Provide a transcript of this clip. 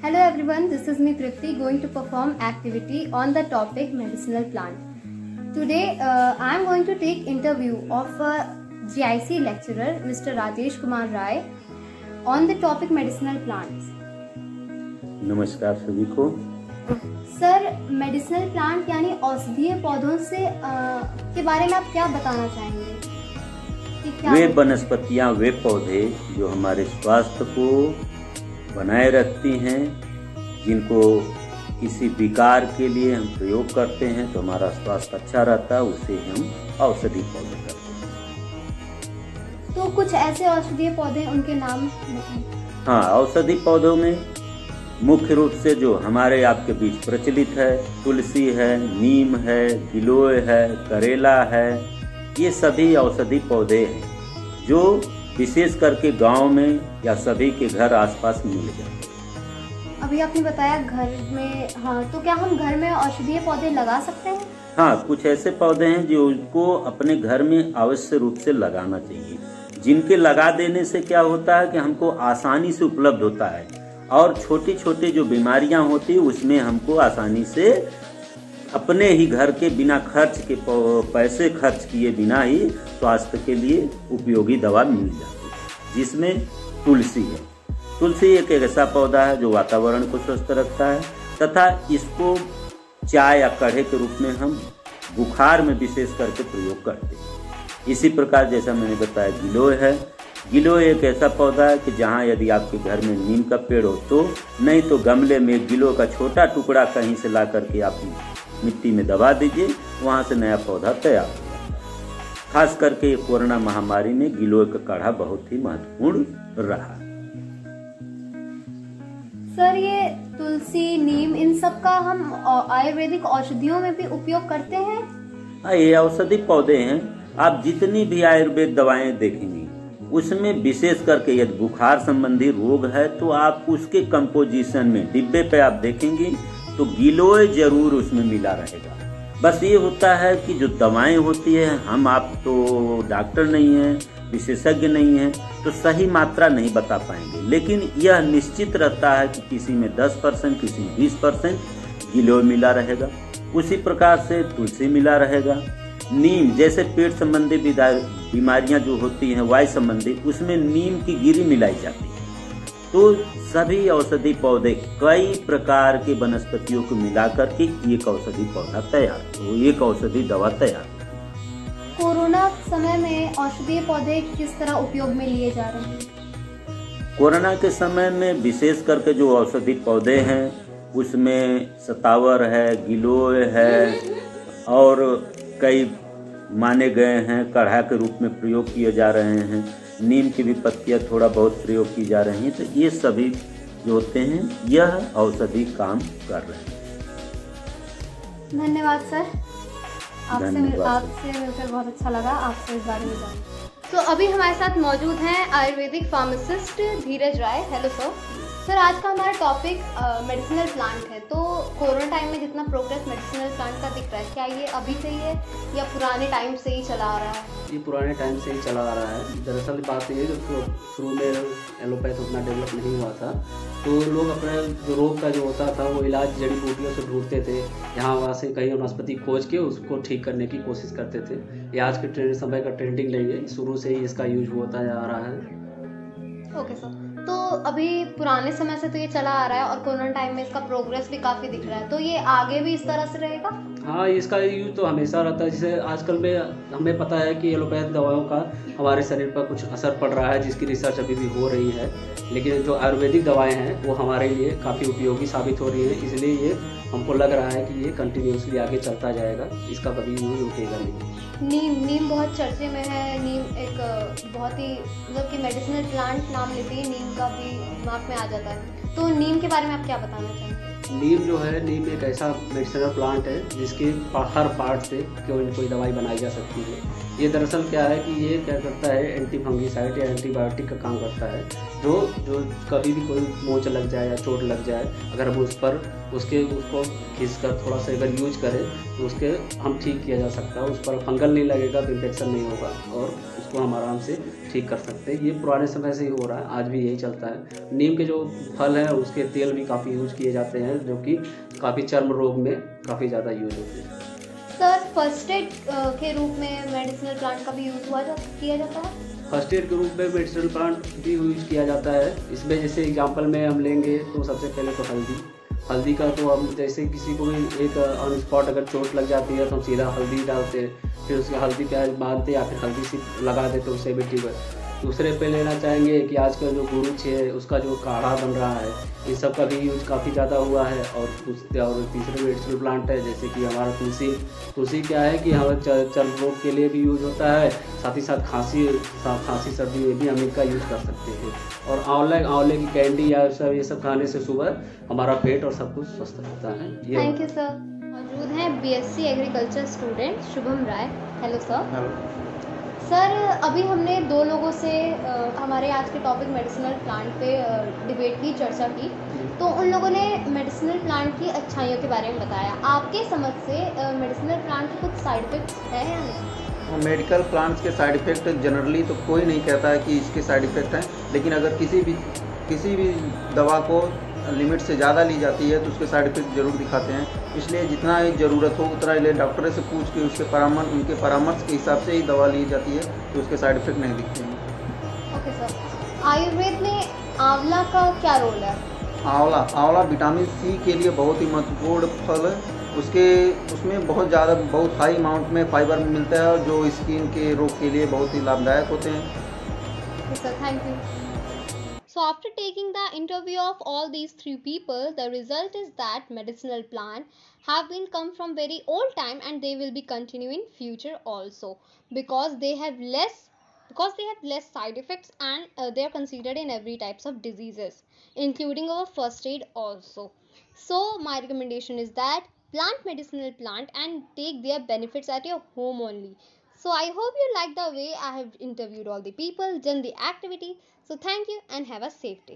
Hello everyone, this is me Tripti going to perform activity on the topic medicinal plant. Today I am going to take interview of a GIC lecturer Mr. Rajesh Kumar Rai on the topic medicinal plants. नमस्कार सभी को। Sir, medicinal plant यानी औषधीय पौधों से के बारे में आप क्या बताना चाहेंगे कि क्या वे वनस्पतियां, वे पौधे जो हमारे स्वास्थ्य को बनाए रखती हैं, जिनको किसी विकार के लिए हम प्रयोग करते हैं तो हमारा स्वास्थ्य अच्छा रहता है, उसे हम औषधि पौधे करते हैं। तो कुछ ऐसे औषधीय पौधे, उनके नाम? हाँ, औषधि पौधों में मुख्य रूप से जो हमारे आपके बीच प्रचलित है, तुलसी है, नीम है, गिलोय है, करेला है, ये सभी औषधि पौधे हैं जो विशेष करके गांव में या सभी के घर आसपास मिल जाते हैं। अभी आपने बताया घर में, हाँ, तो क्या हम घर में औषधीय पौधे लगा सकते हैं? हाँ, कुछ ऐसे पौधे हैं जो उनको अपने घर में अवश्य रूप से लगाना चाहिए, जिनके लगा देने से क्या होता है कि हमको आसानी से उपलब्ध होता है और छोटी छोटी जो बीमारियां होती है उसमें हमको आसानी से अपने ही घर के बिना खर्च के, पैसे खर्च किए बिना ही स्वास्थ्य के लिए उपयोगी दवा मिल जाती है, जिसमें तुलसी है। तुलसी एक ऐसा पौधा है जो वातावरण को स्वस्थ रखता है तथा इसको चाय या काढ़े के रूप में हम बुखार में विशेष करके प्रयोग करते हैं। इसी प्रकार जैसा मैंने बताया गिलोय है। गिलोय एक ऐसा पौधा है कि जहाँ यदि आपके घर में नीम का पेड़ हो तो, नहीं तो गमले में गिलोय का छोटा टुकड़ा कहीं से ला करके आप मिट्टी में दबा दीजिए, वहाँ से नया पौधा तैयार हो जाता है। खास करके कोरोना महामारी में गिलोय का काढ़ा बहुत ही महत्वपूर्ण रहा। सर, ये तुलसी, नीम, इन सब का हम आयुर्वेदिक औषधियों में भी उपयोग करते हैं? हाँ, ये औषधि पौधे हैं। आप जितनी भी आयुर्वेद दवाएं देखेंगी उसमें विशेष करके यदि बुखार संबंधी रोग है तो आप उसके कंपोजिशन में डिब्बे पे आप देखेंगी तो गिलोय जरूर उसमें मिला रहेगा। बस ये होता है कि जो दवाएं होती है, हम आप तो डॉक्टर नहीं हैं, विशेषज्ञ नहीं हैं, तो सही मात्रा नहीं बता पाएंगे, लेकिन यह निश्चित रहता है कि किसी में 10%, किसी में 20% गिलोय मिला रहेगा। उसी प्रकार से तुलसी मिला रहेगा। नीम जैसे पेट संबंधी बीमारियां जो होती हैं, वायु संबंधी, उसमें नीम की गिरी मिलाई जाती है। तो सभी औषधि पौधे कई प्रकार के वनस्पतियों को मिलाकर के एक औषधि पौधा तैयार, एक औषधि दवा तैयार। कोरोना समय में औषधीय पौधे किस तरह उपयोग में लिए जा रहे हैं? कोरोना के समय में विशेष करके जो औषधि पौधे हैं उसमें सतावर है, गिलोय है और कई माने गए हैं काढ़ा के रूप में प्रयोग किए जा रहे हैं। नीम की भी पत्तियां थोड़ा बहुत प्रयोग की जा रही हैं। तो ये सभी जो होते हैं यह औषधि काम कर रहे हैं। धन्यवाद सर, आपसे मिलकर बहुत अच्छा लगा आपसे इस बारे में जान। तो अभी हमारे साथ मौजूद हैं Ayurvedic pharmacist Dheeraj Rai. Hello sir. Sir, आज का हमारा टॉपिक मेडिसिनल प्लांट है। तो कोरोना टाइम में जितना प्रोग्रेस मेडिसिनल प्लांट का दिख रहा है, क्या ये अभी से ही है या पुराने टाइम से ही चला आ रहा है? ये पुराने टाइम से ही चला आ रहा है। दरअसल बात ये है कि शुरू में एलोपैथ उतना डेवलप नहीं हुआ था, तो लोग अपने जो रोग का जो होता था वो इलाज जड़ी बूटियों से ढूंढते थे, यहाँ वहाँ से कहीं वनस्पति खोज के उसको ठीक करने की कोशिश करते थे। ये आज के समय का ट्रेंडिंग नहीं है, शुरू से ही इसका यूज होता जा रहा है। ओके सर, तो अभी पुराने समय से तो ये चला आ रहा है और कोरोना टाइम में इसका प्रोग्रेस भी काफ़ी दिख रहा है, तो ये आगे भी इस तरह से रहेगा? हाँ, इसका यूज तो हमेशा रहता है। जैसे आजकल में हमें पता है कि एलोपैथ दवाओं का हमारे शरीर पर कुछ असर पड़ रहा है, जिसकी रिसर्च अभी भी हो रही है, लेकिन जो आयुर्वेदिक दवाएं हैं वो हमारे लिए काफ़ी उपयोगी साबित हो रही है। इसलिए ये हमको लग रहा है कि ये कंटिन्यूसली आगे चलता जाएगा, इसका कभी यूज रुकेगा नहीं। नीम बहुत चर्चे में है। नीम एक बहुत ही मतलब कि मेडिसिनल प्लांट नाम लेते ही नीम का भी दिमाग में आ जाता है। तो नीम के बारे में आप क्या बताना चाहेंगे? नीम जो है, नीम एक ऐसा मेडिसिनल प्लांट है जिसके हर पार्ट से कोई दवाई बनाई जा सकती है। ये दरअसल क्या है कि ये क्या करता है, एंटी फंगीसाइड या एंटीबायोटिक का काम करता है। जो जो कभी भी कोई मोच लग जाए या चोट लग जाए, अगर हम उस पर उसको खींच कर थोड़ा सा अगर यूज करें तो उसके हम ठीक किया जा सकता है। उस पर फंगल नहीं लगेगा तो इन्फेक्शन नहीं होगा और उसको हम आराम से ठीक कर सकते हैं। ये पुराने समय से ही हो रहा है, आज भी यही चलता है। नीम के जो फल हैं उसके तेल भी काफ़ी यूज किए जाते हैं, जो कि काफ़ी चर्म रोग में काफ़ी ज़्यादा यूज होते हैं। सर फर्स्ट एड के रूप में मेडिसिनल प्लांट का भी यूज़ किया जाता है? फर्स्ट एड के रूप में मेडिसिनल प्लांट भी यूज किया जाता है। इसमें जैसे एग्जांपल में हम लेंगे तो सबसे पहले तो हल्दी का तो हम जैसे किसी को भी एक ऑन स्पॉट अगर चोट लग जाती है तो हम सीधा हल्दी डालते हैं, फिर उसके हल्दी प्याज बांधते या फिर हल्दी सी लगा देते, उससे भी ठीक है। दूसरे पे लेना चाहेंगे कि आजकल जो गुरुच है उसका जो काढ़ा बन रहा है, इन सब का भी यूज काफ़ी ज़्यादा हुआ है। और तीसरे मेडिसिनल प्लांट है जैसे कि हमारा तुलसी क्या है कि हमारे चर्म रोग के लिए भी यूज होता है, साथ ही साथ खांसी सर्दी में भी हम इनका यूज कर सकते हैं। और आंवले की कैंडी या ये सब खाने से सुबह हमारा पेट और सब कुछ स्वस्थ रहता है। Thank you sir. मौजूद हैं BSc agriculture student Shubham Rai. Hello sir. Hello sir अभी हमने दो लोगों से हमारे आज के टॉपिक मेडिसिनल प्लांट पे डिबेट की, चर्चा की, तो उन लोगों ने मेडिसिनल प्लांट की अच्छाइयों के बारे में बताया। आपके समझ से मेडिसिनल प्लांट के कुछ साइड इफेक्ट्स हैं या नहीं? मेडिकल प्लांट्स के साइड इफ़ेक्ट जनरली तो कोई नहीं कहता है कि इसके साइड इफ़ेक्ट हैं, लेकिन अगर किसी भी दवा को लिमिट से ज़्यादा ली जाती है तो उसके साइड इफ़ेक्ट जरूर दिखाते हैं। इसलिए जितना ही ज़रूरत हो उतना ही डॉक्टर से पूछ के उनके परामर्श के हिसाब से ही दवा ली जाती है, तो उसके साइड इफ़ेक्ट नहीं दिखते हैं। Okay sir. आयुर्वेद में आंवला का क्या रोल है? आंवला विटामिन सी के लिए बहुत ही महत्वपूर्ण फल है। उसमें बहुत हाई अमाउंट में फाइबर मिलता है और जो स्किन के रोग के लिए बहुत ही लाभदायक होते हैं। Sir thank you. So after taking the interview of all these three people, the result is that medicinal plants have been come from very old time and they will be continuing future also because they have less side effects and they are considered in every types of diseases including our first aid also. So my recommendation is that plant medicinal plant and take their benefits at your home only. So I hope you like the way I have interviewed all the people, done the activity. So thank you and have a safe day.